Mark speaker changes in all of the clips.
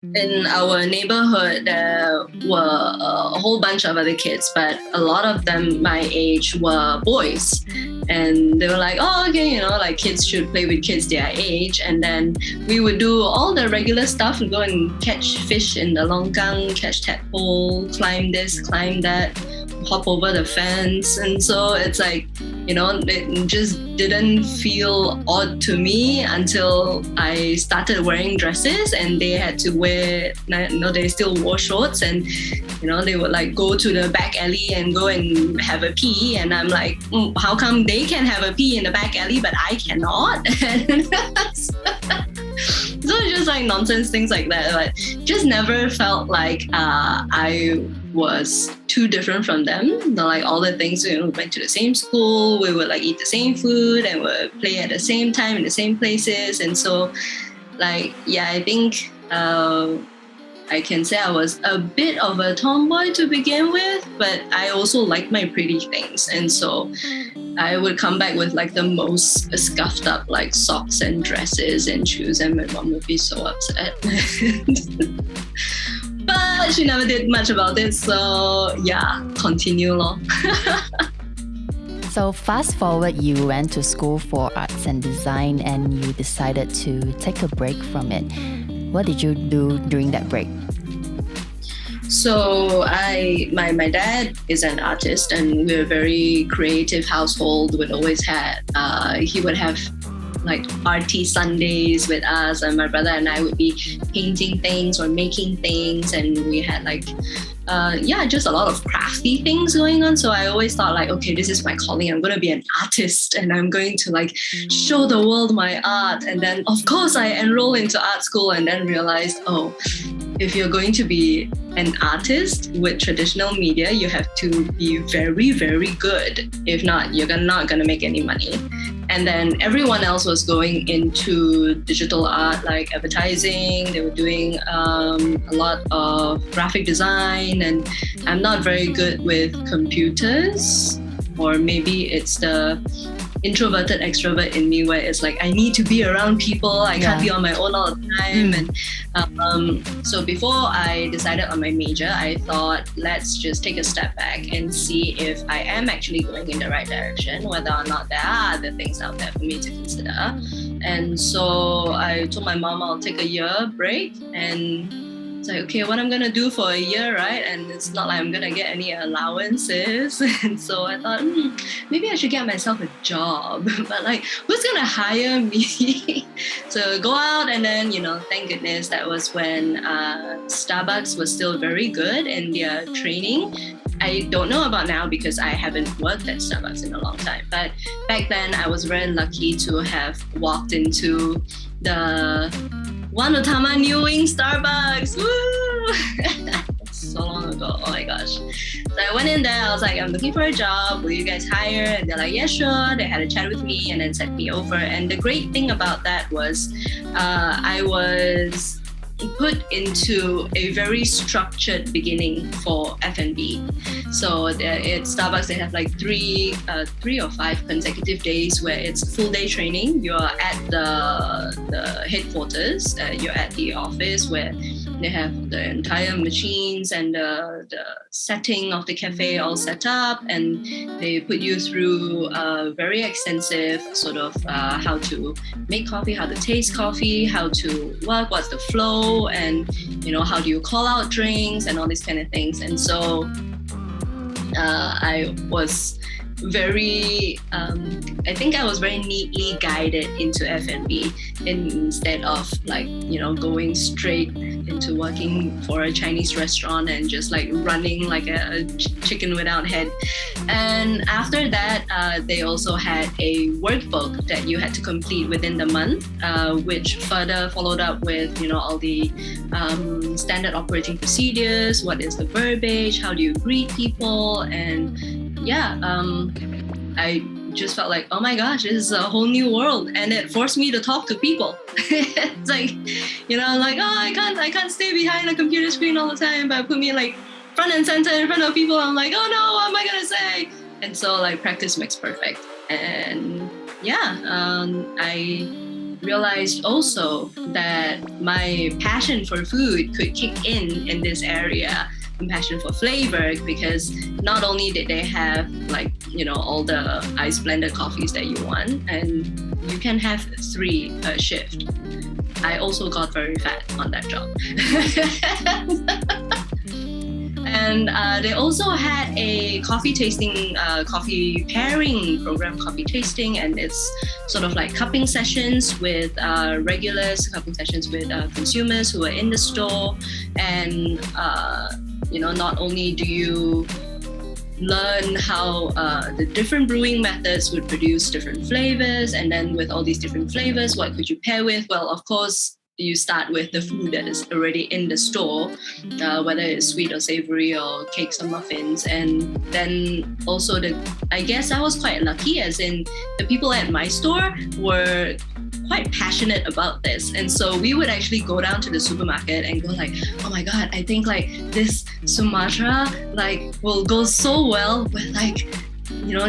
Speaker 1: In our neighborhood, there were a whole bunch of other kids, but a lot of them my age were boys. And they were like, oh, okay, like kids should play with kids their age. And then we would do all the regular stuff. We'd go and catch fish in the longkang, catch tadpole, climb this, climb that, hop over the fence. And so it's like, it just didn't feel odd to me until I started wearing dresses and they had to wear, they still wore shorts and, they would like go to the back alley and go and have a pee. And I'm like, how come they can have a pee in the back alley, but I cannot? So it's just like nonsense, things like that. But just never felt like I was too different from them. Like all the things, we went to the same school, we would like eat the same food and would play at the same time in the same places. And so I think I can say I was a bit of a tomboy to begin with, but I also like my pretty things. And so I would come back with like the most scuffed up like socks and dresses and shoes, and my mom would be so upset. But she never did much about it, so yeah, continue lor.
Speaker 2: So fast forward, you went to school for arts and design and you decided to take a break from it. What did you do during that break?
Speaker 1: So my dad is an artist and we're a very creative household. He would have like party Sundays with us, and my brother and I would be painting things or making things, and we had like just a lot of crafty things going on. So I always thought like, okay, this is my calling. I'm going to be an artist and I'm going to like show the world my art. And then of course I enrolled into art school and then realized, if you're going to be an artist with traditional media, you have to be very, very good. If not, you're not going to make any money. And then everyone else was going into digital art, like advertising. They were doing a lot of graphic design, and I'm not very good with computers, or maybe it's the introverted extrovert in me where it's like I need to be around people. I can't be on my own all the time. And so before I decided on my major, I thought, let's just take a step back and see if I am actually going in the right direction, whether or not there are other things out there for me to consider. And so I told my mom I'll take a year break, and it's like, okay, what I'm going to do for a year, right? And it's not like I'm going to get any allowances. And so I thought, maybe I should get myself a job. But like, who's going to hire me? So go out, and then, thank goodness that was when Starbucks was still very good in their training. I don't know about now because I haven't worked at Starbucks in a long time. But back then, I was very lucky to have walked into the Wanutama New Wing Starbucks. Woo! So long ago. Oh my gosh. So I went in there. I was like, I'm looking for a job. Will you guys hire? And they're like, yeah, sure. They had a chat with me and then sent me over. And the great thing about that was I was put into a very structured beginning for F&B. So at Starbucks, they have like three or five consecutive days where it's full day training. You're at the headquarters, you're at the office where they have the entire machines and the setting of the cafe all set up, and they put you through a very extensive sort of how to make coffee, how to taste coffee, how to work, what's the flow, and how do you call out drinks and all these kind of things. And so I was very I think I was very neatly guided into F&B instead of like going straight into working for a Chinese restaurant and just like running like a chicken without head. And after that they also had a workbook that you had to complete within the month, which further followed up with all the standard operating procedures, what is the verbiage, how do you greet people, and I just felt like, oh my gosh, this is a whole new world, and it forced me to talk to people. It's like, like, oh, I can't stay behind a computer screen all the time, but put me like front and center in front of people. I'm like, oh no, what am I gonna say? And so like practice makes perfect. And I realized also that my passion for food could kick in this area, passion for flavor, because not only did they have like, all the ice blended coffees that you want, and you can have 3 a shift. I also got very fat on that job. And they also had a coffee tasting, coffee pairing program, coffee tasting, and it's sort of like cupping sessions with regulars, cupping sessions with consumers who are in the store. And, not only do you learn how the different brewing methods would produce different flavors, and then with all these different flavors, what could you pair with? Well, of course, you start with the food that is already in the store, whether it's sweet or savory or cakes or muffins. And then also I guess I was quite lucky, as in the people at my store were quite passionate about this. And so we would actually go down to the supermarket and go like, oh my God, I think like this Sumatra like will go so well with like,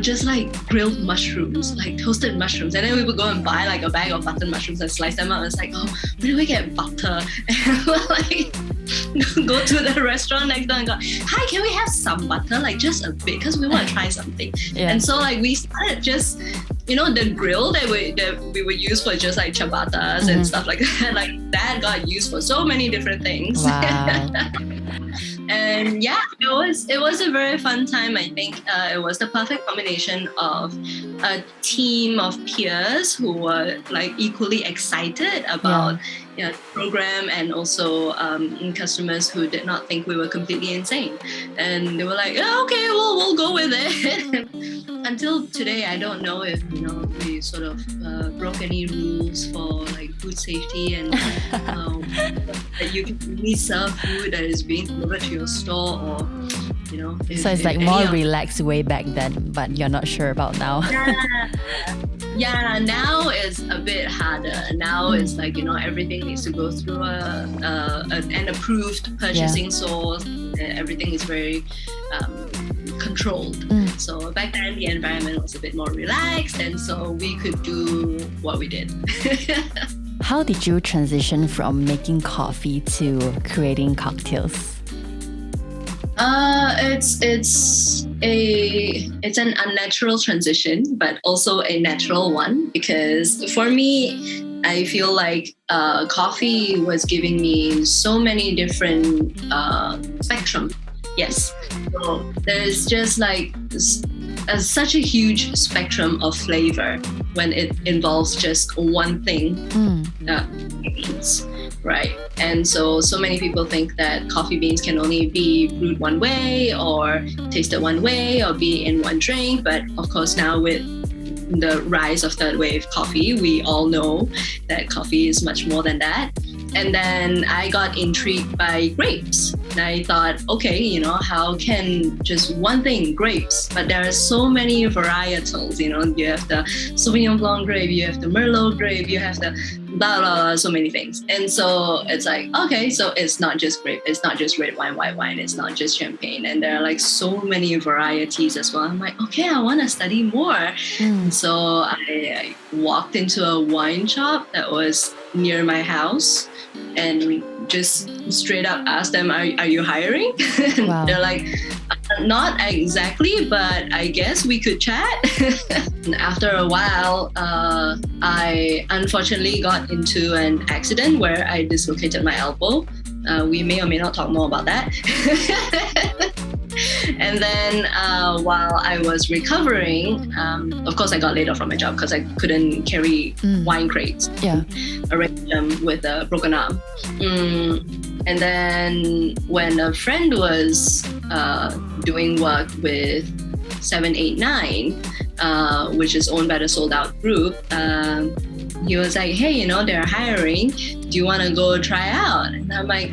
Speaker 1: just like grilled mushrooms, like toasted mushrooms. And then we would go and buy like a bag of buttered mushrooms and slice them up. And it's like, oh, where do we get butter? And we'll like go to the restaurant next door and go, hi, can we have some butter? Like just a bit, because we want to try something. Yeah. And so like we started just, the grill that we would use for just like ciabattas and stuff like that. Like that got used for so many different things.
Speaker 2: Wow.
Speaker 1: And yeah, it was a very fun time. I think it was the perfect combination of a team of peers who were like equally excited about the program, and also customers who did not think we were completely insane. And they were like, oh, okay, we'll go with it. Until today, I don't know if we sort of broke any rules for like food safety, and that you can only serve food that is being delivered to your store, or
Speaker 2: so it's like more relaxed way back then, but you're not sure about now.
Speaker 1: Yeah, now it's a bit harder. Now it's like, everything needs to go through an approved purchasing source. Everything is very controlled. So back then the environment was a bit more relaxed, and so we could do what we did.
Speaker 2: How did you transition from making coffee to creating cocktails?
Speaker 1: It's an unnatural transition, but also a natural one, because for me, I feel like coffee was giving me so many different spectrum. Yes, so there's just like such a huge spectrum of flavor when it involves just one thing. Beans, right? And so many people think that coffee beans can only be brewed one way, or tasted one way, or be in one drink. But of course, now with the rise of third wave coffee, we all know that coffee is much more than that. And then I got intrigued by grapes. And I thought, okay, how can just one thing, grapes, but there are so many varietals, you have the Sauvignon Blanc grape, you have the Merlot grape, you have the blah, blah, blah, so many things. And so it's like, okay, so it's not just grape, it's not just red wine, white wine, it's not just champagne. And there are like so many varieties as well. I'm like, okay, I want to study more. So I walked into a wine shop that was near my house and just straight up asked them, are you hiring? Wow. They're like, not exactly, but I guess we could chat. And after a while, I unfortunately got into an accident where I dislocated my elbow. We may or may not talk more about that. And then while I was recovering, of course, I got laid off from my job because I couldn't carry wine crates. Yeah. Arrange them with a broken arm. And then when a friend was doing work with 789, which is owned by the Sold Out Group, he was like, hey, they're hiring. Do you want to go try out? And I'm like,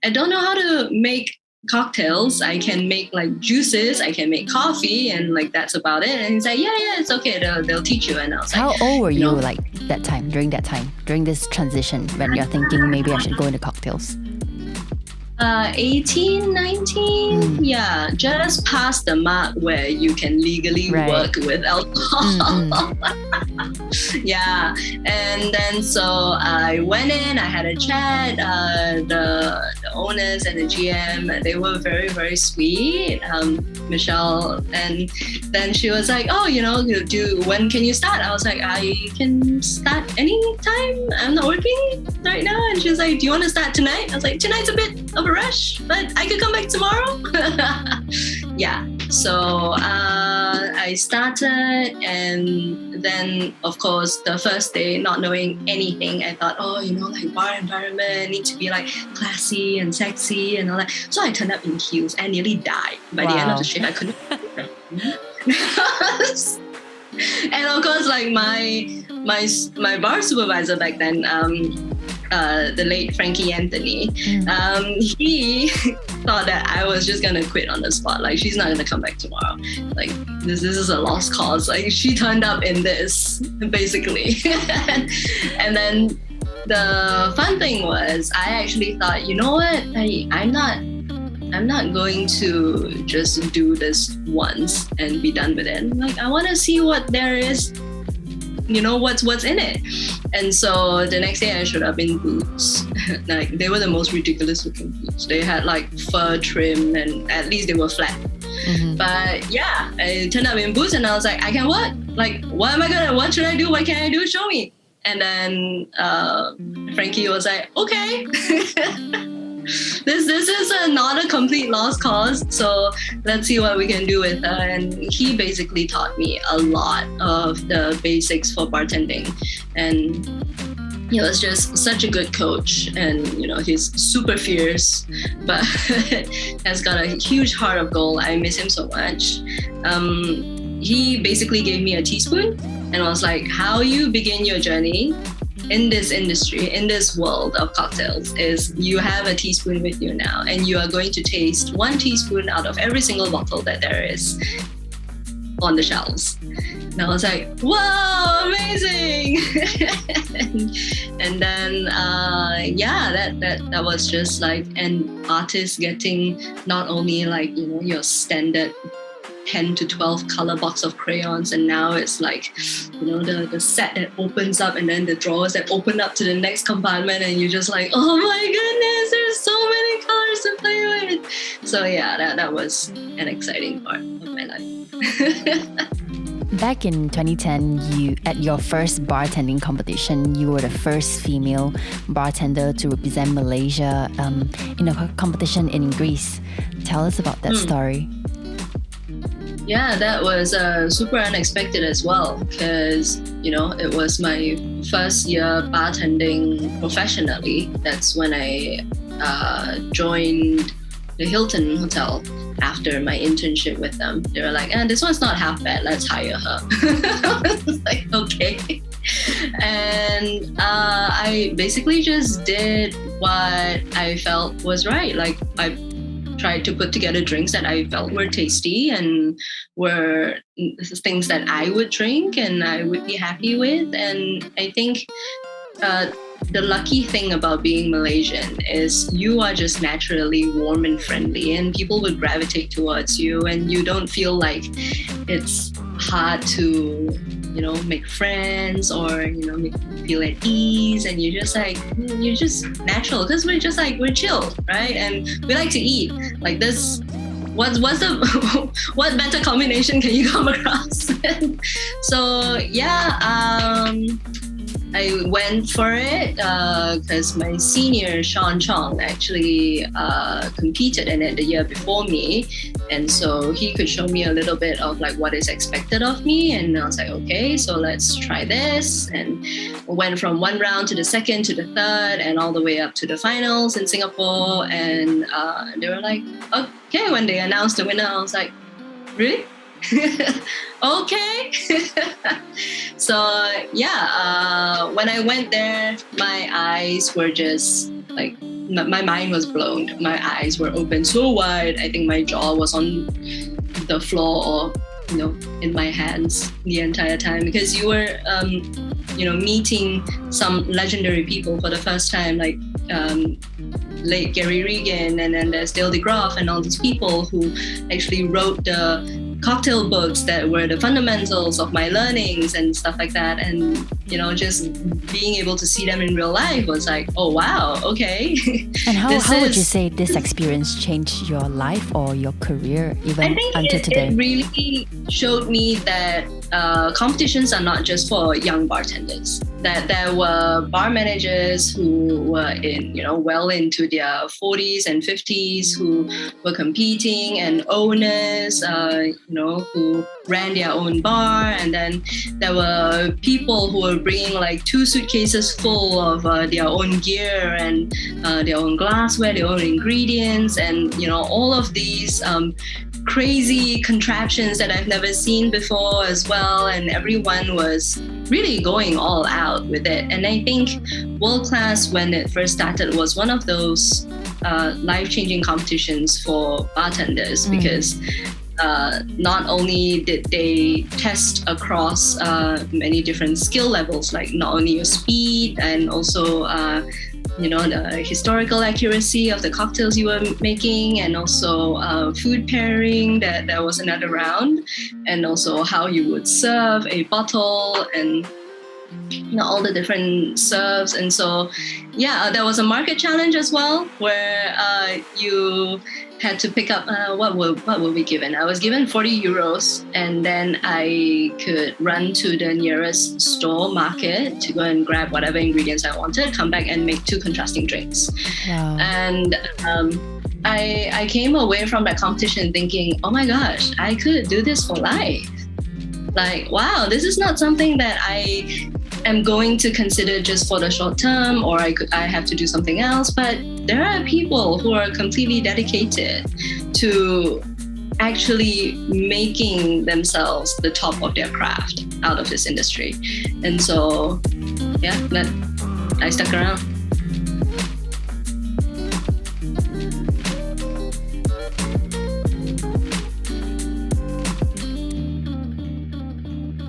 Speaker 1: I don't know how to make cocktails. I can make like juices, I can make coffee, and like that's about it. And he's like, yeah, it's okay, they'll teach you. And I was
Speaker 2: like, how old were you like during this transition when you're thinking maybe I should go into cocktails?
Speaker 1: 18, 19, yeah, just past the mark where you can legally work with alcohol. Yeah, and then so I went in, I had a chat, the owners and the GM, they were very, very sweet, Michelle, and then she was like, oh, when can you start? I was like, I can start anytime, I'm not working right now. And she was like, do you want to start tonight? I was like, tonight's a bit of a rush, but I could come back tomorrow. Yeah, so I started, and then of course the first day, not knowing anything, I thought, like bar environment need to be like classy and sexy and all that. So I turned up in heels and nearly died. By the end of the shift, I couldn't. And of course, like my bar supervisor back then, the late Frankie Anthony, he thought that I was just gonna quit on the spot. Like, she's not gonna come back tomorrow. Like, this is a lost cause. Like, she turned up in this, basically. And then the fun thing was, I actually thought, you know what? I'm not going to just do this once and be done with it. Like, I want to see what there is, what's in it. And so the next day I showed up in boots. Like, they were the most ridiculous looking boots. They had like fur trim, and at least they were flat. But yeah, I turned up in boots and I was like, I can work. Like, what should I do? What can I do? Show me. And then Frankie was like, okay. This is not a complete lost cause, so let's see what we can do with her. And he basically taught me a lot of the basics for bartending, and he was just such a good coach. And he's super fierce, but has got a huge heart of gold. I miss him so much. He basically gave me a teaspoon and was like, how you begin your journey in this industry, in this world of cocktails, is you have a teaspoon with you now, and you are going to taste 1 teaspoon out of every single bottle that there is on the shelves. And I was like, whoa, amazing. and then that was just like an artist getting not only like your standard 10 to 12 color box of crayons, and now it's like the set that opens up, and then the drawers that open up to the next compartment, and you're just like, oh my goodness, there's so many colors to play with. So yeah, that was an exciting part of my life.
Speaker 2: Back in 2010, at your first bartending competition, you were the first female bartender to represent Malaysia in a competition in Greece. Tell us about that story.
Speaker 1: Yeah, that was super unexpected as well, because, it was my first year bartending professionally. That's when I joined the Hilton Hotel after my internship with them. They were like, this one's not half bad, let's hire her. I was like, okay. And I basically just did what I felt was right. Like, I tried to put together drinks that I felt were tasty and were things that I would drink and I would be happy with. And I think the lucky thing about being Malaysian is you are just naturally warm and friendly, and people would gravitate towards you, and you don't feel like it's hard to make friends or make you feel at ease, and you're just natural, because we're chill, right? And we like to eat. Like, this, what better combination can you come across? So yeah, I went for it because my senior Sean Chong actually competed in it the year before me, and so he could show me a little bit of like what is expected of me, and I was like, okay, so let's try this, and went from 1 round to the 2nd to the 3rd and all the way up to the finals in Singapore. And they were like, okay, when they announced the winner, I was like, really? Okay. So yeah, when I went there, my eyes were just like, my mind was blown. My eyes were open so wide. I think my jaw was on the floor or in my hands the entire time, because you were meeting some legendary people for the first time, like late Gary Regan, and then there's Dale DeGroff and all these people who actually wrote the cocktail books that were the fundamentals of my learnings and stuff like that. And, just being able to see them in real life was like, oh, wow, okay.
Speaker 2: And how would you say this experience changed your life or your career even until today?
Speaker 1: It really showed me that competitions are not just for young bartenders. That there were bar managers who were well into their 40s and 50s who were competing, and owners, who ran their own bar. And then there were people who were bringing like 2 suitcases full of their own gear and their own glassware, their own ingredients, and all of these crazy contraptions that I've never seen before as well. And everyone was really going all out with it. And I think World Class, when it first started, was one of those life-changing competitions for bartenders, because not only did they test across many different skill levels, like not only your speed and also the historical accuracy of the cocktails you were making, and also food pairing, that there was another round, and also how you would serve a bottle, and all the different serves. And so there was a market challenge as well, where you had to pick up what were we given? I was given 40 euros, and then I could run to the nearest store market to go and grab whatever ingredients I wanted, come back and make 2 contrasting drinks.
Speaker 2: Wow.
Speaker 1: And I came away from that competition thinking, oh my gosh, I could do this for life. Like, wow, this is not something that I am going to consider just for the short term, or I have to do something else. But there are people who are completely dedicated to actually making themselves the top of their craft out of this industry. And so, I stuck around.